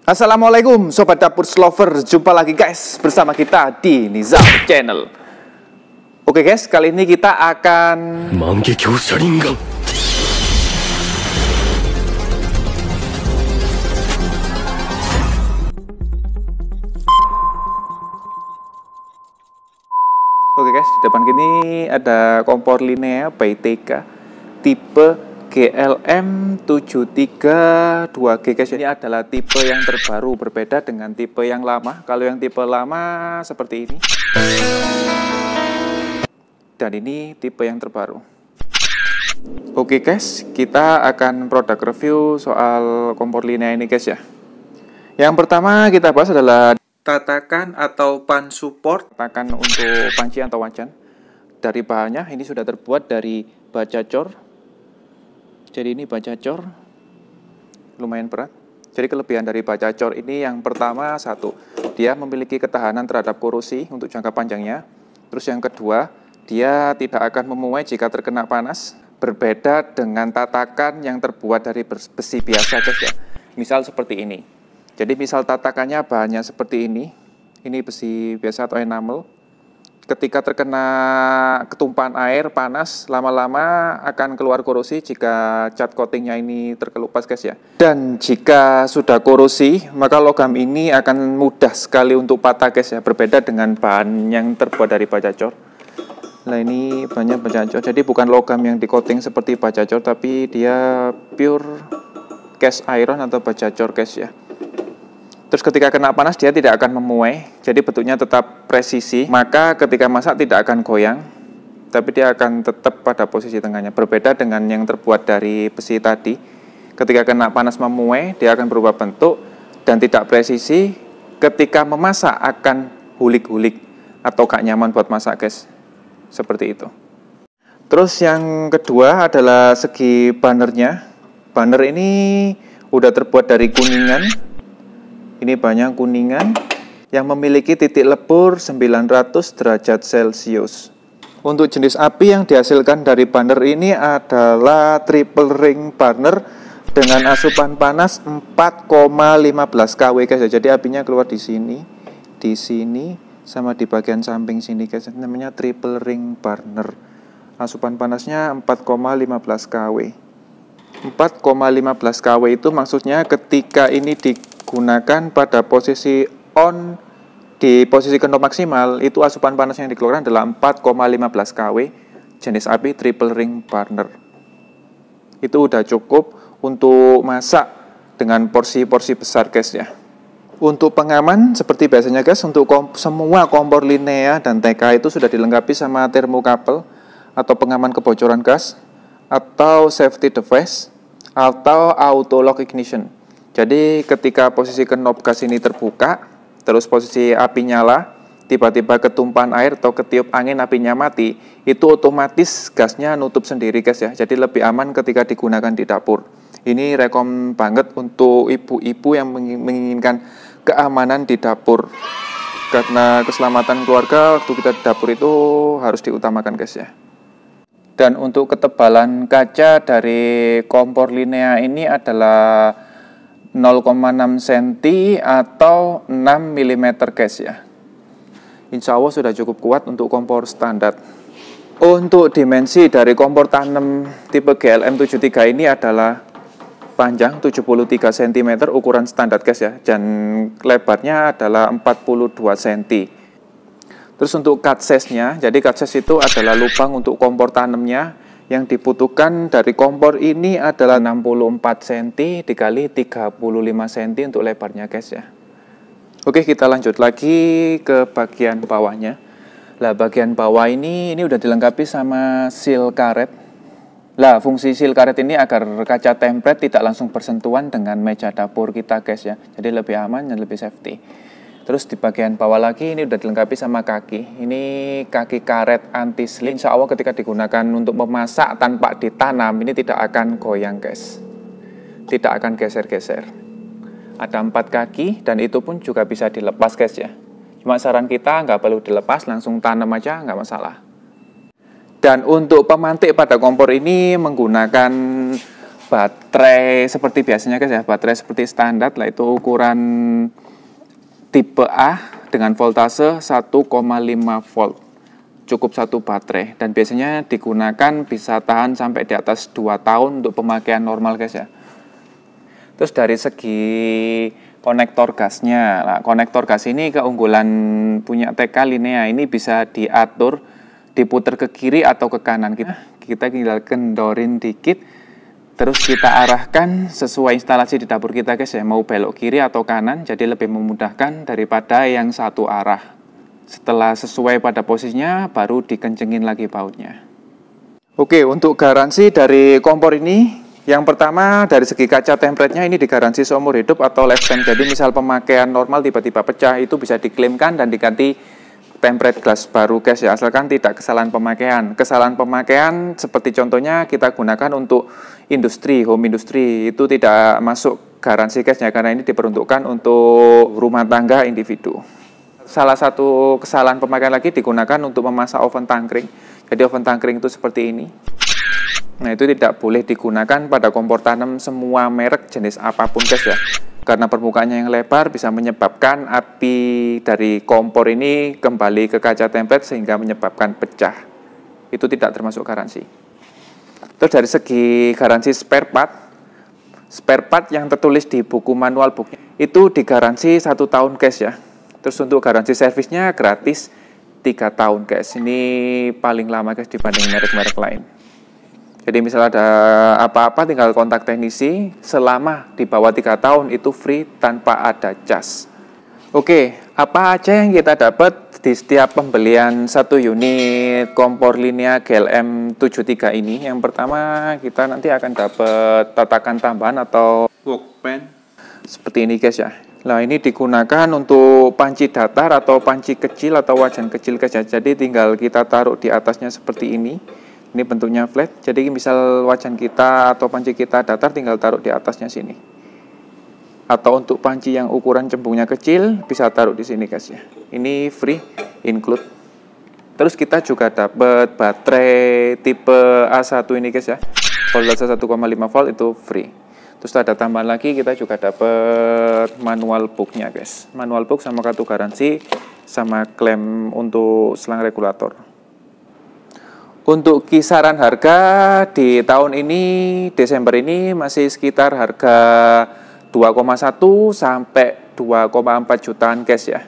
Assalamualaikum Sobat Dapur Lover, jumpa lagi guys bersama kita di Nizam Channel. Oke guys, kali ini kita akan Mangekyo Sharingan. Oke guys, di depan kini ada kompor Linea BTK tipe GLM73-2G guys. Ini adalah tipe yang terbaru, berbeda dengan tipe yang lama. Kalau yang tipe lama seperti ini, dan ini tipe yang terbaru. Oke guys, kita akan produk review soal kompor Linea ini guys ya. Yang pertama kita bahas adalah tatakan atau pan support, tatakan untuk panci atau wajan. Dari bahannya ini sudah terbuat dari baja cor. Jadi ini baja cor, lumayan berat. Jadi kelebihan dari baja cor ini yang pertama, satu, dia memiliki ketahanan terhadap korosi untuk jangka panjangnya. Terus yang kedua, dia tidak akan memuai jika terkena panas. Berbeda dengan tatakan yang terbuat dari besi biasa guys ya. Misal seperti ini. Jadi misal tatakannya bahannya seperti ini besi biasa atau enamel. Ketika terkena ketumpahan air panas, lama-lama akan keluar korosi jika cat coatingnya ini terkelupas guys ya. Dan jika sudah korosi, maka logam ini akan mudah sekali untuk patah guys ya. Berbeda dengan bahan yang terbuat dari baja cor. Nah ini bahannya baja cor, jadi bukan logam yang di coating seperti baja cor, tapi dia pure cast iron atau baja cor guys ya. Terus ketika kena panas dia tidak akan memuai, jadi bentuknya tetap presisi. Maka ketika masak tidak akan goyang, tapi dia akan tetap pada posisi tengahnya. Berbeda dengan yang terbuat dari besi tadi. Ketika kena panas memuai, dia akan berubah bentuk dan tidak presisi. Ketika memasak akan hulik-hulik atau gak nyaman buat masak guys. Seperti itu. Terus yang kedua adalah segi bannernya. Banner ini udah terbuat dari kuningan. Ini banyak kuningan yang memiliki titik lebur 900 derajat Celcius. Untuk jenis api yang dihasilkan dari burner ini adalah triple ring burner dengan asupan panas 4,15 kW guys. Jadi apinya keluar di sini, sama di bagian samping sini guys. Namanya triple ring burner. Asupan panasnya 4,15 kW. 4,15 kW itu maksudnya ketika ini digunakan pada posisi on, di posisi knob maksimal, itu asupan panas yang dikeluarkan adalah 4,15 kW, jenis api triple ring burner. Itu udah cukup untuk masak dengan porsi-porsi besar guys ya. Untuk pengaman seperti biasanya guys, untuk semua kompor Linea dan TK itu sudah dilengkapi sama thermocouple atau pengaman kebocoran gas, atau safety device, atau auto lock ignition. Jadi ketika posisi knob gas ini terbuka, terus posisi api nyala, tiba-tiba ketumpahan air atau ketiup angin apinya mati, itu otomatis gasnya nutup sendiri guys ya. Jadi lebih aman ketika digunakan di dapur. Ini rekom banget untuk ibu-ibu yang menginginkan keamanan di dapur. Karena keselamatan keluarga waktu kita di dapur itu harus diutamakan guys ya. Dan untuk ketebalan kaca dari kompor Linea ini adalah 0,6 cm atau 6 mm guys ya. Insya Allah sudah cukup kuat untuk kompor standar. Untuk dimensi dari kompor tanam tipe GLM73 ini adalah panjang 73 cm ukuran standar guys ya. Dan lebarnya adalah 42 cm. Terus untuk cut size-nya, jadi cut size itu adalah lubang untuk kompor tanamnya. Yang dibutuhkan dari kompor ini adalah 64 cm dikali 35 cm untuk lebarnya guys ya. Oke, kita lanjut lagi ke bagian bawahnya. Lah bagian bawah ini udah dilengkapi sama seal karet. Lah fungsi seal karet ini agar kaca tempret tidak langsung bersentuhan dengan meja dapur kita guys ya. Jadi lebih aman dan lebih safety. Terus di bagian bawah lagi ini udah dilengkapi sama kaki. Ini kaki karet anti slip. Insya Allah ketika digunakan untuk memasak tanpa ditanam, ini tidak akan goyang guys. Tidak akan geser-geser. Ada 4 kaki dan itu pun juga bisa dilepas guys ya. Cuma saran kita nggak perlu dilepas, langsung tanam aja nggak masalah. Dan untuk pemantik pada kompor ini menggunakan baterai seperti biasanya guys ya, baterai seperti standar lah, itu ukuran tipe A dengan voltase 1,5 volt. Cukup satu baterai, dan biasanya digunakan bisa tahan sampai di atas 2 tahun untuk pemakaian normal guys ya. Terus dari segi konektor gasnya, nah, konektor gas ini keunggulan punya TK Linea, ini bisa diatur, diputar ke kiri atau ke kanan. Kita tinggal kendorin dikit, terus kita arahkan sesuai instalasi di dapur kita guys ya, mau belok kiri atau kanan, jadi lebih memudahkan daripada yang satu arah. Setelah sesuai pada posisinya, baru dikencengin lagi bautnya. Oke, untuk garansi dari kompor ini, yang pertama dari segi kaca tempretnya ini digaransi seumur hidup atau lifetime. Jadi misal pemakaian normal tiba-tiba pecah, itu bisa diklaimkan dan diganti tempret gelas baru guys ya, asalkan tidak kesalahan pemakaian. Kesalahan pemakaian seperti contohnya kita gunakan untuk industri, home industry, itu tidak masuk garansi guys ya, karena ini diperuntukkan untuk rumah tangga individu. Salah satu kesalahan pemakaian lagi digunakan untuk memasak oven tangkring. Jadi oven tangkring itu seperti ini. Nah, itu tidak boleh digunakan pada kompor tanam semua merek jenis apapun guys ya, karena permukaannya yang lebar bisa menyebabkan api dari kompor ini kembali ke kaca templet sehingga menyebabkan pecah. Itu tidak termasuk garansi. Terus dari segi garansi spare part yang tertulis di buku manual booknya itu digaransi 1 tahun guys ya. Terus untuk garansi servisnya gratis 3 tahun guys. Ini paling lama guys dibanding merek-merek lain. Jadi misal ada apa-apa tinggal kontak teknisi, selama di bawah 3 tahun itu free tanpa ada cas. Oke, apa aja yang kita dapat di setiap pembelian 1 unit kompor Linea GLM 73 ini? Yang pertama kita nanti akan dapat tatakan tambahan atau workbench seperti ini guys ya. Nah, ini digunakan untuk panci datar atau panci kecil atau wajan kecil guys ya. Jadi tinggal kita taruh di atasnya seperti ini. Ini bentuknya flat, jadi misal wajan kita atau panci kita datar, tinggal taruh di atasnya sini. Atau untuk panci yang ukuran cembungnya kecil, bisa taruh di sini guys ya. Ini free, include. Terus kita juga dapat baterai tipe A1 ini guys ya. Voltase 1,5 volt itu free. Terus ada tambahan lagi, kita juga dapat manual booknya guys. Manual book sama kartu garansi, sama klem untuk selang regulator. Untuk kisaran harga di tahun ini, Desember ini masih sekitar harga 2,1 sampai 2,4 jutaan guys ya.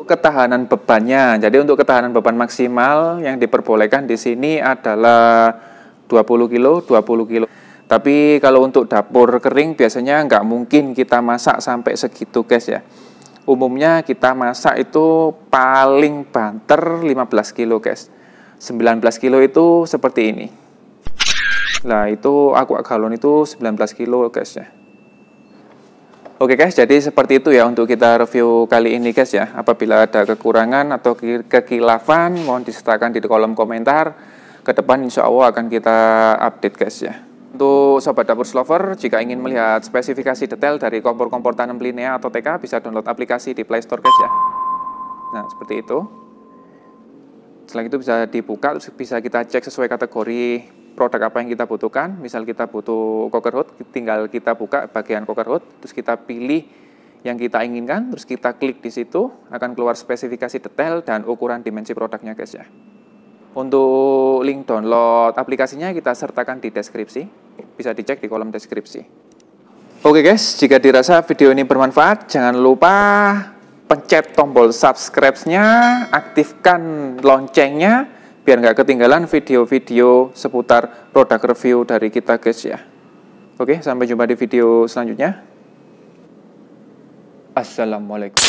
Ketahanan bebannya, jadi untuk ketahanan beban maksimal yang diperbolehkan di sini adalah 20 kilo, 20 kilo. Tapi kalau untuk dapur kering biasanya nggak mungkin kita masak sampai segitu guys ya. Umumnya kita masak itu paling banter 15 kilo guys. 19 kilo itu seperti ini. Nah, itu aqua galon itu 19 kilo guys ya. Oke guys, jadi seperti itu ya untuk kita review kali ini guys ya. Apabila ada kekurangan atau kekilafan, mohon disertakan di kolom komentar. Ke depan insya Allah akan kita update guys ya. Untuk sobat dapur lover, jika ingin melihat spesifikasi detail dari kompor-kompor tanam Linea atau TK, bisa download aplikasi di Play Store guys ya. Nah, seperti itu. Setelah itu bisa dibuka, terus bisa kita cek sesuai kategori produk apa yang kita butuhkan. Misal kita butuh cooker hood, tinggal kita buka bagian cooker hood, terus kita pilih yang kita inginkan, terus kita klik di situ, akan keluar spesifikasi detail dan ukuran dimensi produknya guys ya. Untuk link download aplikasinya kita sertakan di deskripsi, bisa dicek di kolom deskripsi. Oke guys, jika dirasa video ini bermanfaat, jangan lupa pencet tombol subscribe-nya, aktifkan loncengnya, biar nggak ketinggalan video-video seputar produk review dari kita guys ya. Oke, sampai jumpa di video selanjutnya. Assalamualaikum.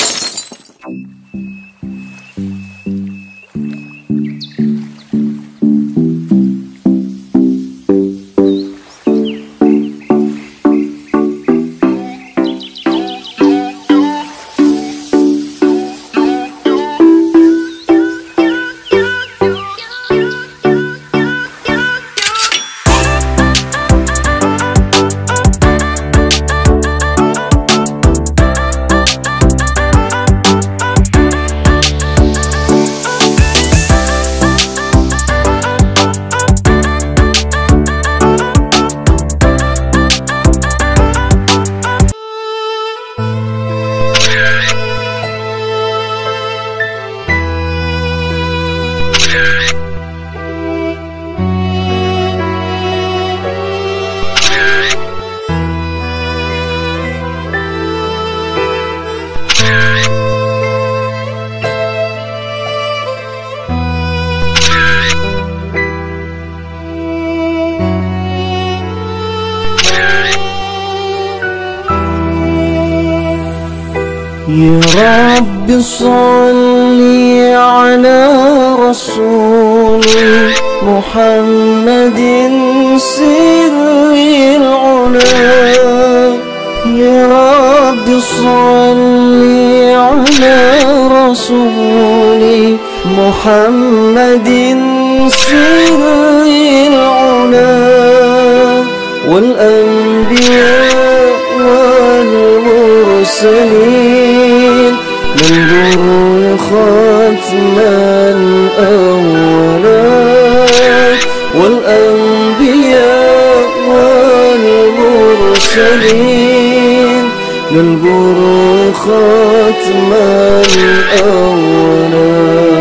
يا رب صل على رسول محمد سر العلا. يا رب صل على رسول محمد سر العلا. والأنبياء والمرسلين ننظر ختما أولا. والأنبياء والمرسلين ننظر ختما أولا.